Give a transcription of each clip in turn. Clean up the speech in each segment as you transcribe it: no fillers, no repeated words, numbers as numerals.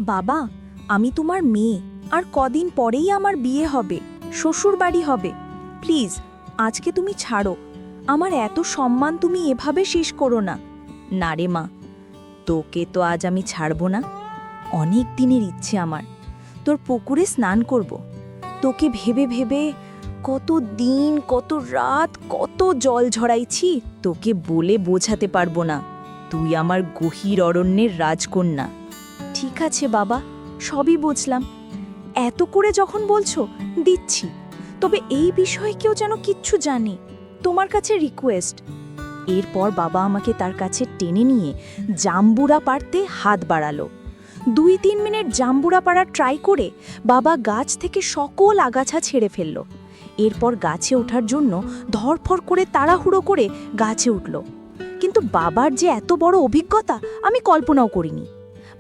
বাবা, আমি তোমার মেয়ে, আর কদিন পরেই আমার বিয়ে হবে, শ্বশুর বাড়ি হবে। প্লিজ আজকে তুমি ছাড়ো। আমার এত সম্মান তুমি এভাবে শেষ করো না। না রে মা, তোকে তো আজ আমি ছাড়ব না। অনেক দিনের ইচ্ছে আমার, তোর পুকুরে স্নান করব। তোকে ভেবে ভেবে কত দিন, কত রাত, কত জল ঝরাইছি, তোকে বলে বোঝাতে পারবো না। তুই আমার গহীর অরণ্যের রাজকন্যা। ঠিক আছে বাবা, সবই বুঝলাম। এত করে যখন বলছো, দিচ্ছি। তবে এই বিষয়ে কেউ যেন কিচ্ছু জানে। তোমার কাছে রিকোয়েস্ট। এরপর বাবা আমাকে তার কাছে টেনে নিয়ে জাম্বুরা পাড়তে হাত বাড়ালো। 2-3 মিনিট জাম্বুরা পাড়া ট্রাই করে বাবা গাছ থেকে সকল আগাছা ছেড়ে ফেলল। এরপর গাছে ওঠার জন্য ধরফর করে তাড়াহুড়ো করে গাছে উঠল। কিন্তু বাবার যে এত বড় অভিজ্ঞতা আমি কল্পনাও করিনি।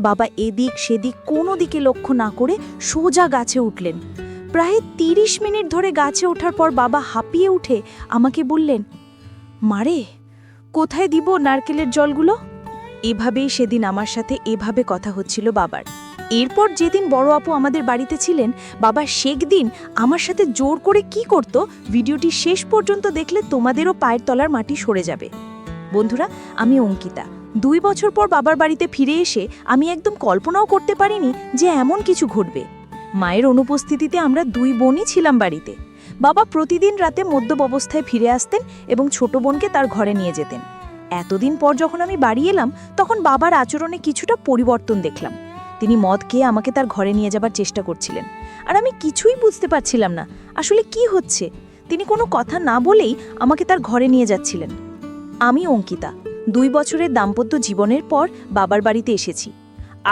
বাবা এদিক সেদিক কোনো দিকে লক্ষ্য না করে সোজা গাছে উঠলেন। প্রায় 30 মিনিট ধরে গাছে ওঠার পর বাবা হাঁপিয়ে উঠে আমাকে বললেন, মারে, কোথায় দিব নারকেলের জলগুলো? এভাবেই সেদিন আমার সাথে এভাবে কথা হচ্ছিল বাবার। এরপর যেদিন বড় আপু আমাদের বাড়িতে ছিলেন, বাবা সেদিন আমার সাথে জোর করে কি করত, ভিডিওটি শেষ পর্যন্ত দেখলে তোমাদেরও পায়ের তলার মাটি সরে যাবে। বন্ধুরা, আমি অঙ্কিতা। 2 বছর পর বাবার বাড়িতে ফিরে এসে আমি একদম কল্পনাও করতে পারিনি যে এমন কিছু ঘটবে। মায়ের অনুপস্থিতিতে আমরা 2 বোনই ছিলাম বাড়িতে। বাবা প্রতিদিন রাতে মদ্যপ অবস্থায় ফিরে আসতেন এবং ছোট বোনকে তার ঘরে নিয়ে যেতেন। এতদিন পর যখন আমি বাড়ি এলাম, তখন বাবার আচরণে কিছুটা পরিবর্তন দেখলাম। তিনি মদ খেয়ে আমাকে তার ঘরে নিয়ে যাবার চেষ্টা করছিলেন, আর আমি কিছুই বুঝতে পারছিলাম না আসলে কি হচ্ছে। তিনি কোনো কথা না বলেই আমাকে তার ঘরে নিয়ে যাচ্ছিলেন। আমি অঙ্কিতা, 2 বছরের দাম্পত্য জীবনের পর বাবার বাড়িতে এসেছি।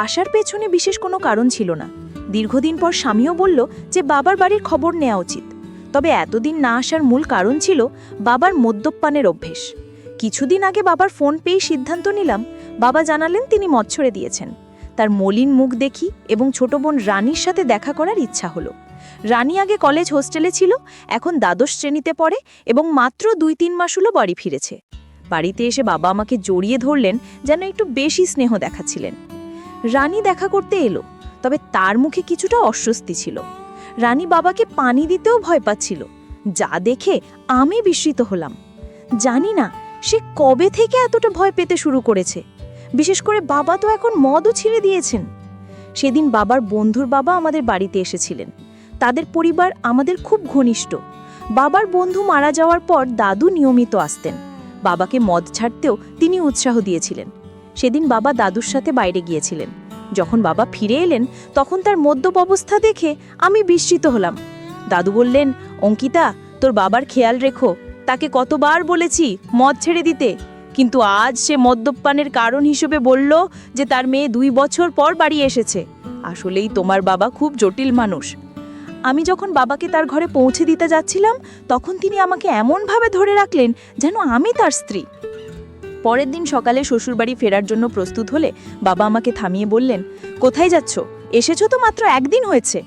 আসার পেছনে বিশেষ কোনো কারণ ছিল না। দীর্ঘদিন পর স্বামীও বলল যে বাবার বাড়ির খবর নেওয়া উচিত। তবে এতদিন না আসার মূল কারণ ছিল বাবার মদ্যপানের অভ্যেস। কিছুদিন আগে বাবার ফোন পেয়ে সিদ্ধান্ত নিলাম। বাবা জানালেন তিনি মদ ছেড়ে দিয়েছেন। তার মলিন মুখ দেখি এবং ছোট বোন রানীর সাথে দেখা করার ইচ্ছা হলো। রানী আগে কলেজ হোস্টেলে ছিল, এখন দ্বাদশ শ্রেণীতে পড়ে এবং মাত্র 2-3 মাস হলো বাড়ি ফিরেছে। বাড়িতে এসে বাবা আমাকে জড়িয়ে ধরলেন, যেন একটু বেশি স্নেহ দেখাচ্ছিলেন। রানী দেখা করতে এলো, তবে তার মুখে কিছুটা অস্বস্তি ছিল। রানী বাবাকে পানি দিতেও ভয় পাচ্ছিল, যা দেখে আমি বিস্মিত হলাম। জানি না সে কবে থেকে এতটা ভয় পেতে শুরু করেছে। বিশেষ করে বাবা তো এখন মদও ছেড়ে দিয়েছেন। সেদিন বাবার বন্ধুর বাবা আমাদের বাড়িতে এসেছিলেন। তাদের পরিবার আমাদের খুব ঘনিষ্ঠ। বাবার বন্ধু মারা যাওয়ার পর দাদু নিয়মিত আসতেন। বাবাকে মদ ছাড়তেও তিনি উৎসাহ দিয়েছিলেন। সেদিন বাবা দাদুর সাথে বাইরে গিয়েছিলেন। যখন বাবা ফিরে এলেন, তখন তার মদ্যপ অবস্থা দেখে আমি বিস্মিত হলাম। দাদু বললেন, অঙ্কিতা, তোর বাবার খেয়াল রেখো। তাকে কতবার বলেছি মদ ছেড়ে দিতে, কিন্তু আজ সে মদ্যপানের কারণ হিসেবে বলল যে তার মেয়ে 2 বছর পর বাড়ি এসেছে। আসলেই তোমার বাবা খুব জটিল মানুষ। আমি যখন বাবাকে তার ঘরে পৌঁছে দিতে যাচ্ছিলাম, তখন তিনি আমাকে এমনভাবে ধরে রাখলেন যেন আমি তার স্ত্রী। পরের দিন সকালে শ্বশুরবাড়ি ফেরার জন্য প্রস্তুত হলে বাবা আমাকে থামিয়ে বললেন, কোথায় যাচ্ছ? এসেছো তো মাত্র 1 দিন হয়েছে।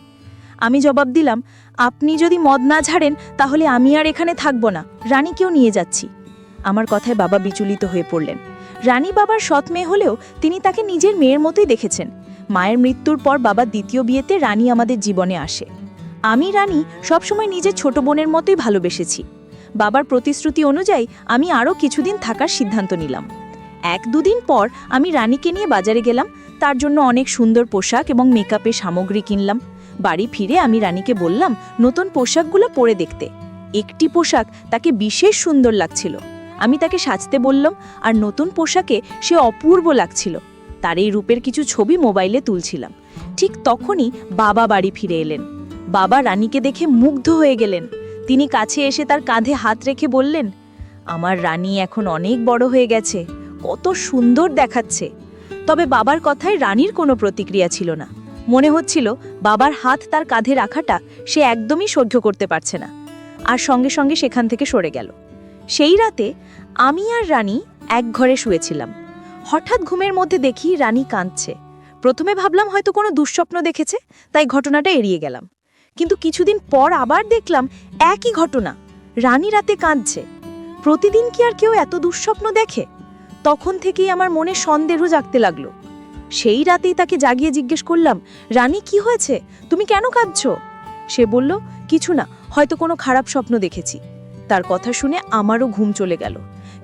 আমি জবাব দিলাম, আপনি যদি মদ না ছাড়েন তাহলে আমি আর এখানে থাকবো না, রানীকেও নিয়ে যাচ্ছি। আমার কথায় বাবা বিচলিত হয়ে পড়লেন। রানী বাবার সৎ মেয়ে হলেও তিনি তাকে নিজের মেয়ের মতোই দেখেছেন। মায়ের মৃত্যুর পর বাবার দ্বিতীয় বিয়েতে রানী আমাদের জীবনে আসে। আমি রানী সবসময় নিজের ছোট বোনের মতোই ভালোবেসেছি। বাবার প্রতিশ্রুতি অনুযায়ী আমি আরও কিছুদিন থাকার সিদ্ধান্ত নিলাম। 1-2 দিন পর আমি রানীকে নিয়ে বাজারে গেলাম। তার জন্য অনেক সুন্দর পোশাক এবং মেকআপের সামগ্রী কিনলাম। বাড়ি ফিরে আমি রানীকে বললাম নতুন পোশাকগুলো পরে দেখতে। একটি পোশাক তাকে বিশেষ সুন্দর লাগছিল। আমি তাকে সাজতে বললাম, আর নতুন পোশাকে সে অপূর্ব লাগছিল। তার এই রূপের কিছু ছবি মোবাইলে তুলছিলাম। ঠিক তখনই বাবা বাড়ি ফিরে এলেন। বাবা রানীকে দেখে মুগ্ধ হয়ে গেলেন। তিনি কাছে এসে তার কাঁধে হাত রেখে বললেন, আমার রানী এখন অনেক বড় হয়ে গেছে, কত সুন্দর দেখাচ্ছে। তবে বাবার কথায় রানীর কোনো প্রতিক্রিয়া ছিল না। মনে হচ্ছিল বাবার হাত তার কাঁধে রাখাটা সে একদমই সহ্য করতে পারছে না, আর সঙ্গে সঙ্গে সেখান থেকে সরে গেল। সেই রাতে আমি আর রানী এক ঘরে শুয়েছিলাম। হঠাৎ ঘুমের মধ্যে দেখি রানী কাঁদছে। প্রথমে ভাবলাম হয়তো কোনো দুঃস্বপ্ন দেখেছে, তাই ঘটনাটা এড়িয়ে গেলাম। কিন্তু কিছুদিন পর আবার দেখলাম একই ঘটনা, রানী রাতে কাঁদছে। প্রতিদিন কি আর কেউ এত দুঃস্বপ্ন দেখে? তখন থেকেই আমার মনে সন্দেহ জাগতে লাগলো। সেই রাতেই তাকে জাগিয়ে জিজ্ঞেস করলাম, রানী কি হয়েছে, তুমি কেন কাঁদছো? সে বলল, কিছু না, হয়তো কোনো খারাপ স্বপ্ন দেখেছি। তার কথা শুনে আমারও ঘুম চলে গেল।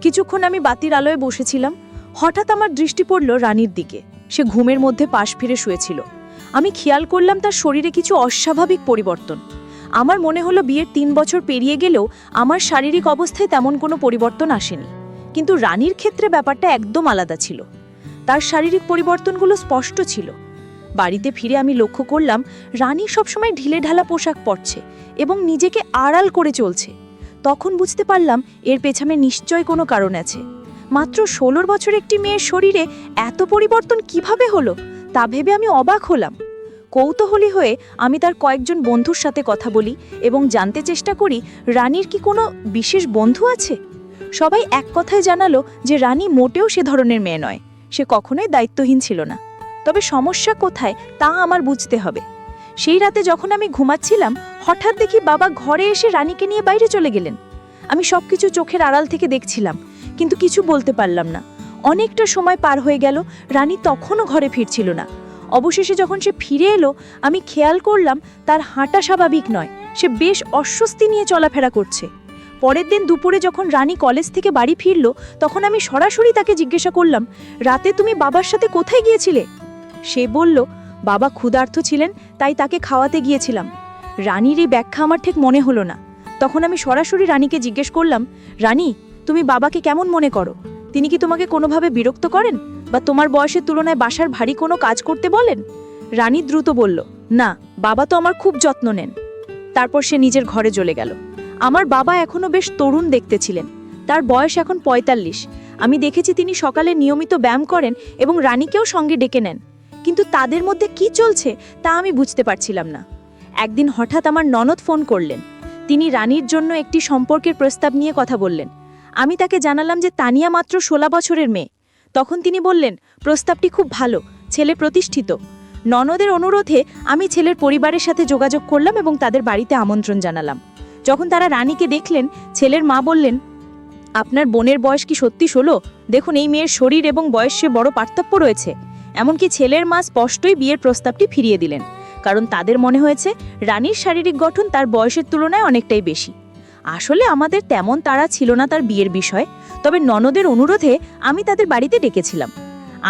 কিছুক্ষণ আমি বাতির আলোয় বসেছিলাম। হঠাৎ আমার দৃষ্টি পড়ল রানীর দিকে। সে ঘুমের মধ্যে পাশ ফিরে শুয়েছিল। আমি খেয়াল করলাম তার শরীরে কিছু অস্বাভাবিক পরিবর্তন। আমার মনে হলো বিয়ের 3 বছর পেরিয়ে গেলেও আমার শারীরিক অবস্থায় তেমন কোনো পরিবর্তন আসেনি, কিন্তু রানীর ক্ষেত্রে ব্যাপারটা একদম আলাদা ছিল। তার শারীরিক পরিবর্তনগুলো স্পষ্ট ছিল। বাড়িতে ফিরে আমি লক্ষ্য করলাম রানী সবসময় ঢিলেঢালা পোশাক পরছে এবং নিজেকে আড়াল করে চলছে। তখন বুঝতে পারলাম এর পেছনে নিশ্চয় কোনো কারণ আছে। মাত্র 16 বছর একটি মেয়ের শরীরে এত পরিবর্তন কিভাবে হলো তা ভেবে আমি অবাক হলাম। কৌতূহলী হয়ে আমি তার কয়েকজন বন্ধুর সাথে কথা বলি এবং জানতে চেষ্টা করি রানীর কি কোনো বিশেষ বন্ধু আছে। সবাই এক কথায় জানালো যে রানী মোটেও সে ধরনের মেয়ে নয়, সে কখনোই দায়িত্বহীন ছিল না। তবে সমস্যা কোথায় তা আমার বুঝতে হবে। সেই রাতে যখন আমি ঘুমাচ্ছিলাম, হঠাৎ দেখি বাবা ঘরে এসে রানীকে নিয়ে বাইরে চলে গেলেন। আমি সবকিছু চোখের আড়াল থেকে দেখছিলাম, কিন্তু কিছু বলতে পারলাম না। অনেকটা সময় পার হয়ে গেল, রানী তখনও ঘরে ফিরছিল না। অবশেষে যখন সে ফিরে এলো, আমি খেয়াল করলাম তার হাঁটা স্বাভাবিক নয়, সে বেশ অস্বস্তি নিয়ে চলাফেরা করছে। পরের দিন দুপুরে যখন রানী কলেজ থেকে বাড়ি ফিরল, তখন আমি সরাসরি তাকে জিজ্ঞাসা করলাম, রাতে তুমি বাবার সাথে কোথায় গিয়েছিলে? সে বলল, বাবা ক্ষুধার্ত ছিলেন, তাই তাকে খাওয়াতে গিয়েছিলাম। রানীর এই ব্যাখ্যা আমার ঠিক মনে হলো না। তখন আমি সরাসরি রানীকে জিজ্ঞেস করলাম, রানী, তুমি বাবাকে কেমন মনে করো? তিনি কি তোমাকে কোনোভাবে বিরক্ত করেন বা তোমার বয়সের তুলনায় বাসার ভারী কোনো কাজ করতে বলেন? রানী দ্রুত বলল, না, বাবা তো আমার খুব যত্ন নেন। তারপর সে নিজের ঘরে চলে গেল। আমার বাবা এখনো বেশ তরুণ দেখতে ছিলেন। তার বয়স এখন 45। আমি দেখেছি তিনি সকালে নিয়মিত ব্যায়াম করেন এবং রানীকেও সঙ্গে ডেকে নেন, কিন্তু তাদের মধ্যে কি চলছে তা আমি বুঝতে পারছিলাম না। একদিন হঠাৎ আমার ননদ ফোন করলেন। তিনি রানীর জন্য একটি সম্পর্কের প্রস্তাব নিয়ে কথা বললেন। আমি তাকে জানালাম যে তানিয়া মাত্র 16 বছরের মেয়ে। তখন তিনি বললেন, প্রস্তাবটি খুব ভালো, ছেলে প্রতিষ্ঠিত। ননদের অনুরোধে আমি ছেলের পরিবারের সাথে যোগাযোগ করলাম এবং তাদের বাড়িতে আমন্ত্রণ জানালাম। যখন তারা রানীকে দেখলেন, ছেলের মা বললেন, আপনার বোনের বয়স কি সত্যি 16? দেখুন, এই মেয়ের শরীর এবং বয়সে বড় পার্থক্য রয়েছে। এমনকি ছেলের মা স্পষ্টই বিয়ের প্রস্তাবটি ফিরিয়ে দিলেন, কারণ তাদের মনে হয়েছে রানীর শারীরিক গঠন তার বয়সের তুলনায় অনেকটাই বেশি। আসলে আমাদের তেমন তাড়া ছিল না তার বিয়ের বিষয়, তবে ননদের অনুরোধে আমি তাদের বাড়িতে ডেকেছিলাম।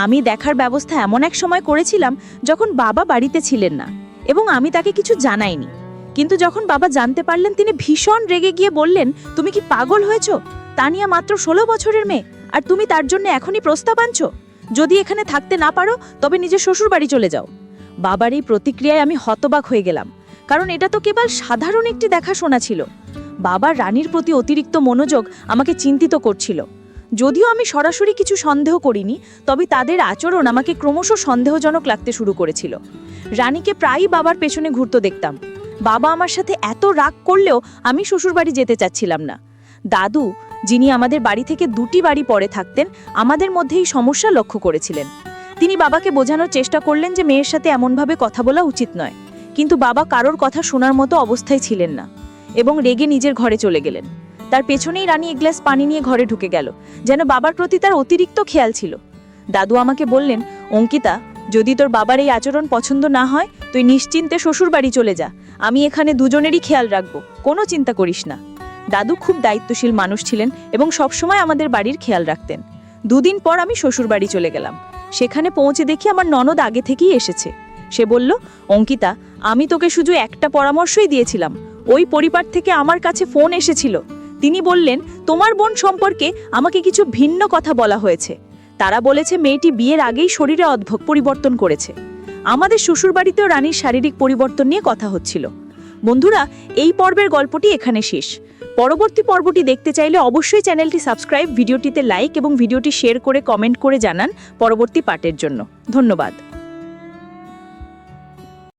আমি দেখার ব্যবস্থা এমন এক সময় করেছিলাম যখন বাবা বাড়িতে ছিলেন না, এবং আমি তাকে কিছু জানাইনি। কিন্তু যখন বাবা জানতে পারলেন, তিনি ভীষণ রেগে গিয়ে বললেন, তুমি কি পাগল হয়েছো? তানিয়া মাত্র 16 বছরের মেয়ে, আর তুমি তার জন্য এখনই প্রস্তাব আনছো? যদি এখানে থাকতে না পারো তবে নিজের শ্বশুর বাড়ি চলে যাও। বাবার এই প্রতিক্রিয়ায় আমি হতবাক হয়ে গেলাম, কারণ এটা তো কেবল সাধারণ একটি দেখাশোনা ছিল। বাবার রানীর প্রতি অতিরিক্ত মনোযোগ আমাকে চিন্তিত করছিল। যদিও আমি সরাসরি কিছু সন্দেহ করিনি, তবে তাদের আচরণ আমাকে ক্রমশ সন্দেহজনক লাগতে শুরু করেছিল। রানীকে প্রায়ই বাবার পেছনে ঘুরতে দেখতাম। বাবা আমার সাথে এত রাগ করলেও আমি শ্বশুরবাড়ি যেতে চাচ্ছিলাম না। দাদু, যিনি আমাদের বাড়ি থেকে 2টি বাড়ি পরে থাকতেন, আমাদের মধ্যে এই সমস্যা লক্ষ্য করেছিলেন। তিনি বাবাকে বোঝানোর চেষ্টা করলেন যে মেয়ের সাথে এমনভাবে কথা বলা উচিত নয়, কিন্তু বাবা কারোর কথা শোনার মতো অবস্থায় ছিলেন না এবং রেগে নিজের ঘরে চলে গেলেন। তার পেছনেই রানী এক গ্লাস পানি নিয়ে ঘরে ঢুকে গেল, যেন বাবার প্রতি তার অতিরিক্ত খেয়াল ছিল। দাদু আমাকে বললেন, অঙ্কিতা, যদি তোর বাবার এই আচরণ পছন্দ না হয়, তুই নিশ্চিন্তে শ্বশুর বাড়ি চলে যা। আমি এখানে দুজনেরই খেয়াল রাখবো, কোনো চিন্তা করিস না। দাদু খুব দায়িত্বশীল মানুষ ছিলেন এবং সবসময় আমাদের বাড়ির খেয়াল রাখতেন। 2 দিন পর আমি শ্বশুর বাড়ি চলে গেলাম। সেখানে পৌঁছে দেখি আমার ননদ আগে থেকেই এসেছে। সে বলল, অঙ্কিতা, আমি তোকে শুধু একটা পরামর্শই দিয়েছিলাম। ওই পরিবার থেকে আমার কাছে ফোন এসেছিল। তিনি বললেন, তোমার বোন সম্পর্কে আমাকে কিছু ভিন্ন কথা বলা হয়েছে। তারা বলেছে মেয়েটি বিয়ের আগেই শরীরে অদ্ভুত পরিবর্তন করেছে। আমাদের শ্বশুরবাড়িতেও রানীর শারীরিক পরিবর্তন নিয়ে কথা হচ্ছিল। বন্ধুরা, এই পর্বের গল্পটি এখানে শেষ। পরবর্তী পর্বটি দেখতে চাইলে অবশ্যই চ্যানেলটি সাবস্ক্রাইব, ভিডিওটিতে লাইক এবং ভিডিওটি শেয়ার করে কমেন্ট করে জানান পরবর্তী পার্টের জন্য। ধন্যবাদ।